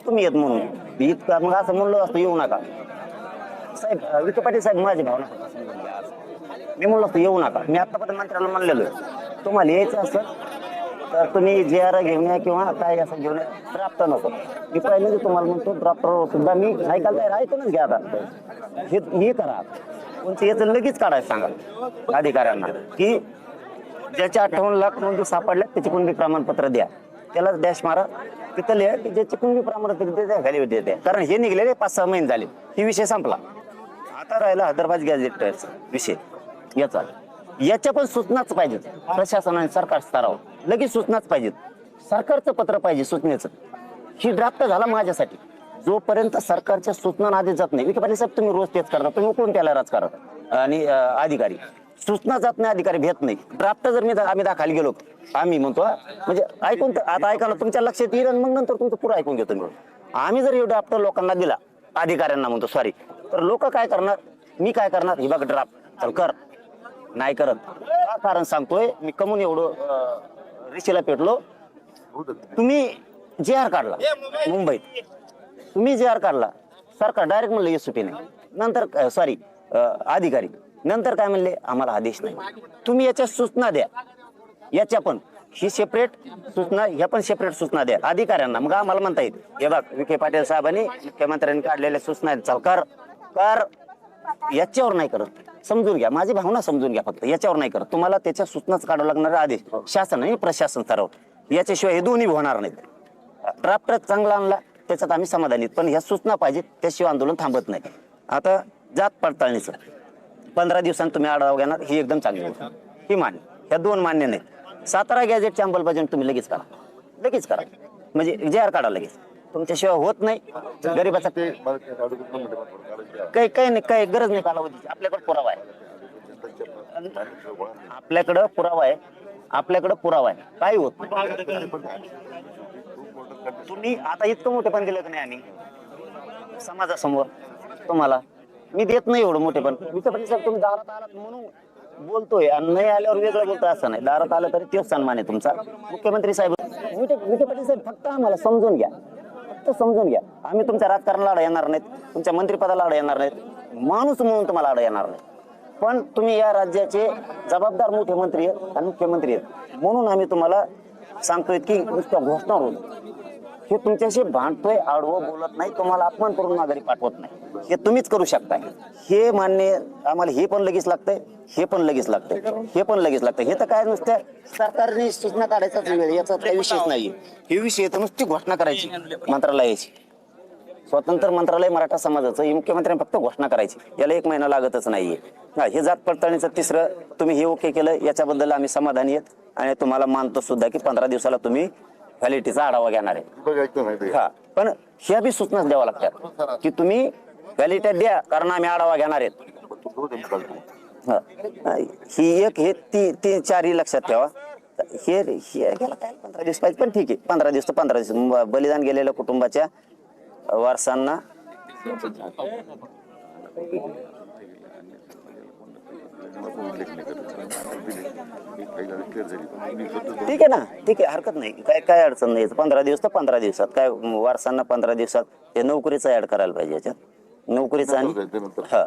तुम्ही येत म्हणून इतकं मग असं म्हणलं असतं येऊ नका साहेब. विखे पाटील साहेब माझी भावना मी म्हणलो असतो येऊ नका. मी आतापर्यंत मंत्र्याला म्हणलेलो तुम्हाला यायचं असेल तर तुम्ही जे आर घेऊन या किंवा काय असं घेऊन या, ड्राफ्ट नको. मी पहिल्यांदा तुम्हाला म्हणतो ड्राफ्टर सुद्धा मी ऐकायला तयार ऐकूनच घ्या. आता हे करा कोणतं याचं लगेच काढायचं सांगा अधिकाऱ्यांना की ज्याच्या 58 लाख नोंदी सापडल्या त्याची कुणबी प्रमाणपत्र द्या. त्याला डॅश मारा तिथं लिहा की ज्याची कुणबी प्रमाणपत्र द्या खाली द्या. कारण हे निघलेले 5-6 महिने झाले. ही विषय संपला. आता राहिला हैदराबाद गॅझेटचा विषय. याच्या पण सूचनाच पाहिजेत प्रशासनाने सरकार स्तरावर. लगेच सूचनाच पाहिजेत. सरकारचं पत्र पाहिजे सूचनेचं. ही ड्राफ्ट झाला माझ्यासाठी. जोपर्यंत सरकारच्या सूचना आधी जात नाही. विखे पाटील साहेब तुम्ही रोज तेच करता. तुम्ही उकळून त्याला राजकारण आणि अधिकारी सूचना जात नाही अधिकारी भेट नाही. ड्राफ्ट जर आम्ही दाखल गेलो आम्ही म्हणतो म्हणजे ऐकून आता ऐकायला तुमच्या लक्षात येईल मग नंतर तुमचं पुरं ऐकून घेतो मी. आम्ही जर हे ड्राफ्ट लोकांना दिला अधिकाऱ्यांना म्हणतो सॉरी तर लोक काय करणार. मी काय करणार. हे बघ ड्राफ्ट चल कर नाही करत. का कारण सांगतोय मी कमून एवढं रिशीला पेटलो. तुम्ही जे आर काढला मुंबईत. तुम्ही जे आर काढला सरकार डायरेक्ट म्हणलं एसओपी नाही. नंतर सॉरी अधिकारी नंतर काय म्हणले आम्हाला आदेश नाही. तुम्ही याच्या सूचना द्या. याच्या पण ही सेपरेट सूचना ह्या पण सेपरेट सूचना द्या अधिकाऱ्यांना. मग आम्हाला म्हणता येईल हे बघ विखे पाटील साहेबांनी मुख्यमंत्र्यांनी काढलेल्या सूचना आहेत चल कर याच्यावर नाही करत. समजून घ्या माझी भावना समजून घ्या. फक्त याच्यावर नाही करत. तुम्हाला त्याच्या सूचनाच काढावं लागणार आदेश शासन आणि प्रशासन स्तरावर. याच्याशिवाय हे दोन्ही होणार नाहीत. ड्राफ्ट चांगला आणला त्याच्यात आम्ही समाधानीत पण ह्या सूचना पाहिजेत त्याशिवाय आंदोलन थांबत नाही. आता जात पडताळणीचं 15 दिवसांनी तुम्ही आढावा घेणार ही एकदम चांगली गोष्ट. ही मान्य. ह्या दोन मान्य नाही. 17 गॅजेटची अंमलबजावणी तुम्ही लगेच करा म्हणजे जे आर काढा लगेच. तुमच्याशिवाय होत नाही. गरीबाचा काही नाही काही गरज नाही कालावधीची. आपल्याकडे पुरावा आहे. आपल्याकडे पुरावा आहे काही होत नाही. तुम्ही आता इतकं मोठे पण दिलं की नाही आम्ही समाजासमोर तुम्हाला मी देत नाही एवढं मोठे पण. विखे पाटील साहेब तुम्ही दारात आलात म्हणून बोलतोय आणि नाही आल्यावर वेगळं बोलतोय असं नाही. दारात आलं तरी तेच सन्मान आहे तुमचा. मुख्यमंत्री साहेब विखे पाटील साहेब फक्त आम्हाला समजून घ्या. समजून घ्या. आम्ही तुमच्या राजकारणाला आड येणार नाहीत. तुमच्या मंत्रिपदाला आड येणार नाहीत. माणूस म्हणून तुम्हाला आड येणार नाही. पण तुम्ही या राज्याचे जबाबदार मोठे मंत्री आहेत आणि मुख्यमंत्री आहेत म्हणून आम्ही तुम्हाला सांगतोय की नुसत्या घोषणा होऊन हे तुमच्याशी भांडतोय आडवं बोलत नाही. तुम्हाला अपमान करून माघारी पाठवत नाही. हे तुम्हीच करू शकताय. हे मान्य आम्हाला. हे पण लगेच लागतंय. हे पण लगेच लागतंय. हे तर काय नुसत्या सरकारने सूचना काढायचाच वेळ याचा काही विषयच नाहीये. हे विषय तर नुसती घोषणा करायची मंत्रालयाची. स्वतंत्र मंत्रालय मराठा समाजाचं ही मुख्यमंत्र्यांनी फक्त घोषणा करायची. याला 1 महिना लागतच नाहीये. हे जात पडताळणीचं तिसरं तुम्ही हे ओके केलं याच्याबद्दल आम्ही समाधानी आहेत आणि तुम्हाला मानतो सुद्धा की 15 दिवसाला तुम्ही व्हॅलिडिटीचा आढावा घेणार आहे. हा पण ह्या बी सूचनाच द्यावा लागतात की तुम्ही व्हॅलिडिटी द्या कारण आम्ही आढावा घेणार आहेत. ही एक हे 3-4 ही लक्षात ठेवा. हे गेला काय 15 दिवस पाहिजे पण ठीक आहे. 15 दिवस तर 15 दिवस बलिदान गेलेल्या कुटुंबाच्या वारसांना ठीक आहे ना. ठीक आहे हरकत नाही. काय अडचण नाही. 15 दिवस तर 15 दिवसात काय वारसांना 15 दिवसात हे नोकरीचा ऍड करायला पाहिजे याच्यात नोकरीचा आणि हा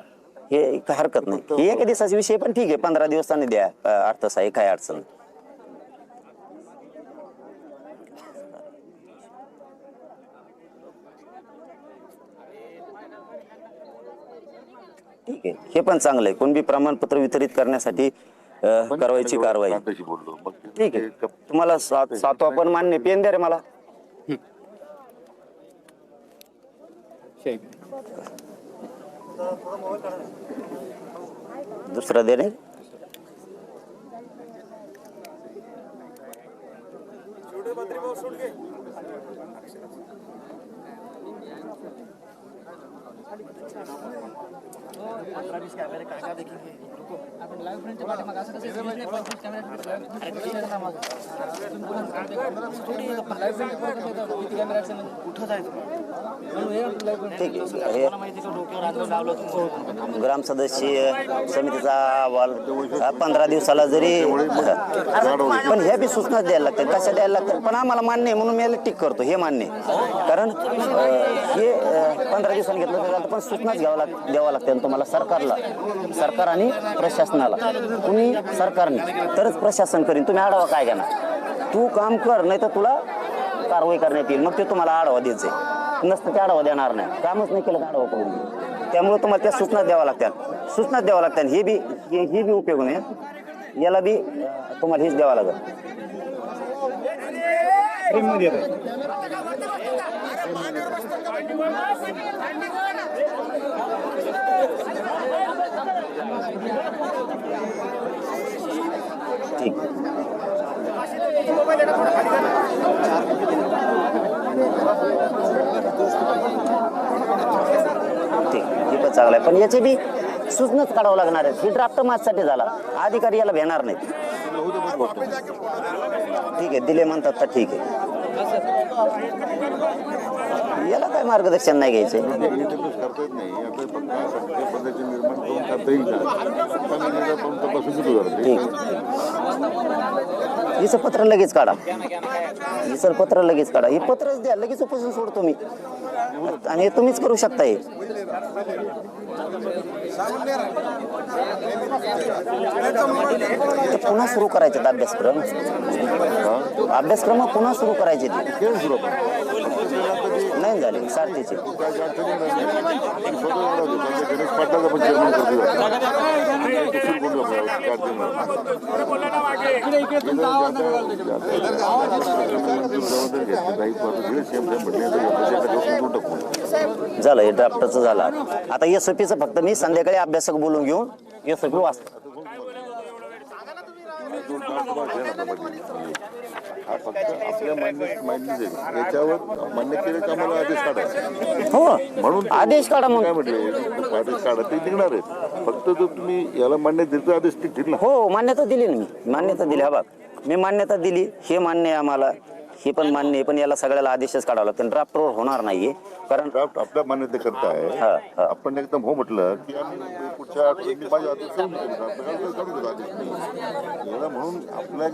हे काय हरकत नाही. हे एका दिवसाचा विषय पण ठीक आहे. 15 दिवसांनी द्या अर्थसहाय्य काय अडचण नाही. ठीक आहे. हे पण चांगलं आहे. कुणबी प्रमाणपत्र वितरित करण्यासाठी कारवाईची कारवाई. ठीक आहे. तुम्हाला 7वा पण मान्य. पेन द्या रे मला. दुसरा दे रे. ठीक आहे हे ग्राम सदस्य समितीचा अहवाल 15 दिवसाला जरी पण हे बी सूचना द्यायला लागतात कशा द्यायला लागतात पण आम्हाला मान्य आहे म्हणून मी याला टिक करतो हे मान्य आहे. कारण हे 15 दिवसांनी घेतलं तर पण सूचनाच द्यावं लागते तुम्हाला सरकार आणि प्रशासनाला कुणी सरकारने तरच प्रशासन करीन. तुम्ही आढावा काय घेणार तू काम कर नाही तर तुला कारवाई करण्यात येईल मग ते तुम्हाला आढावा द्यायचे नसतं ते आढावा देणार नाही कामच नाही केलं आढावा करून त्यामुळे तुम्हाला त्या सूचना द्याव्या लागतात हे बी उपयोग नाही याला बी तुम्हाला हेच द्यावं लागेल. ठीक ठीक हे पण चांगलं आहे पण याचे बी सूचनाच काढावं लागणार आहे. ही ड्राफ्ट माझ्यासाठी झाला अधिकारी याला भेटणार नाही. ठीक आहे दिले म्हणतात तर ठीक आहे याला काय मार्गदर्शन नाही घ्यायचे. ठीक हिचं पत्र लगेच काढा हे पत्रच द्या लगेच उपोषण सोडतो मी आणि हे तुम्हीच करू शकता. हे पुन्हा सुरू करायचे अभ्यासक्रम पुन्हा सुरू करायचे नाही झाले सारथीचे झालं हे ड्राफ्टचं झालं. आता एसओपीचं फक्त मी संध्याकाळी अभ्यासक बोलून घेऊन एसओपी वाचतो. हो म्हणून आदेश काढा मग आदेश काढा ते निघणार आहे फक्त जर तुम्ही याला मान्य दिलं आदेश ठीक ना. हो मान्यता दिली ना मी मान्यता दिली. हा बघ मी मान्यता दिली हे मान्य आहे आम्हाला हे पण मान्य आहे पण याला सगळ्याला आदेशच काढावा लागतो ड्राफ्टवर होणार नाहीये कारण ड्राफ्ट आपल्या मान्यते करता आहे. आपण एकदम हो म्हटलं की आम्ही पुढच्या आठवड्यात माझ्या आदेश म्हणून आपल्या